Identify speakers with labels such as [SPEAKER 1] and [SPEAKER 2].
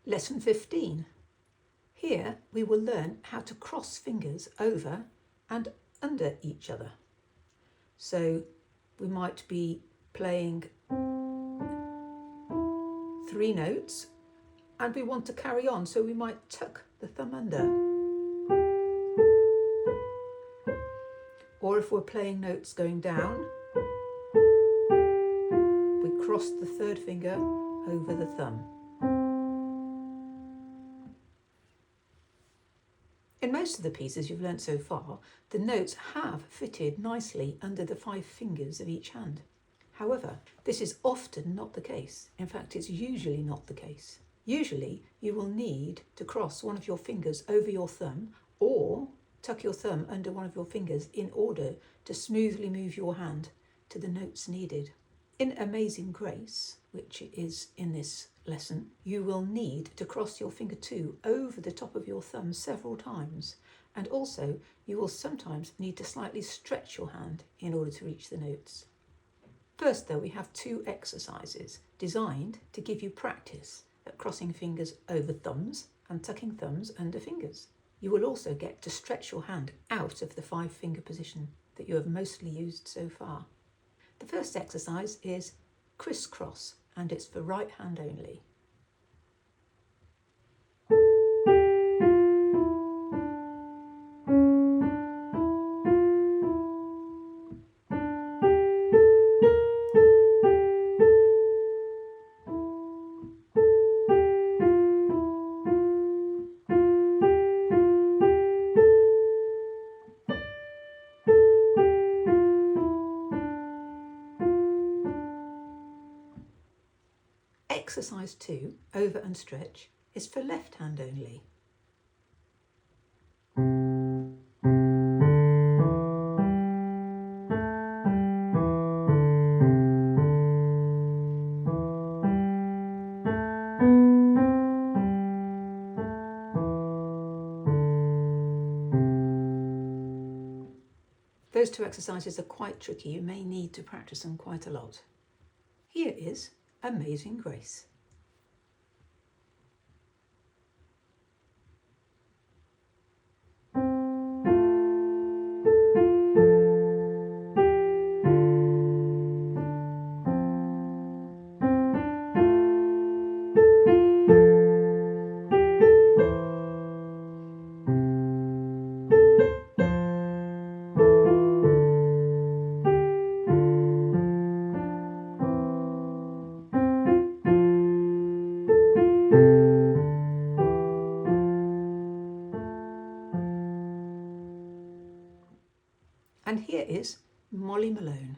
[SPEAKER 1] Lesson 15. Here we will learn how to cross fingers over and under each other. So we might be playing 3 notes and we want to carry on, so we might tuck the thumb under. Or if we're playing notes going down, we cross the 3rd finger over the thumb. In most of the pieces you've learnt so far, the notes have fitted nicely under the 5 fingers of each hand. However, this is often not the case. In fact, it's usually not the case. Usually, you will need to cross one of your fingers over your thumb or tuck your thumb under one of your fingers in order to smoothly move your hand to the notes needed. In Amazing Grace, which is in this lesson, you will need to cross your finger 2 over the top of your thumb several times, and also you will sometimes need to slightly stretch your hand in order to reach the notes. First though, we have 2 exercises designed to give you practice at crossing fingers over thumbs and tucking thumbs under fingers. You will also get to stretch your hand out of the 5 finger position that you have mostly used so far. The first exercise is crisscross, and it's for right hand only. Exercise 2, over and stretch, is for left hand only. Those 2 exercises are quite tricky. You may need to practice them quite a lot. Here is Amazing Grace. And here is Molly Malone.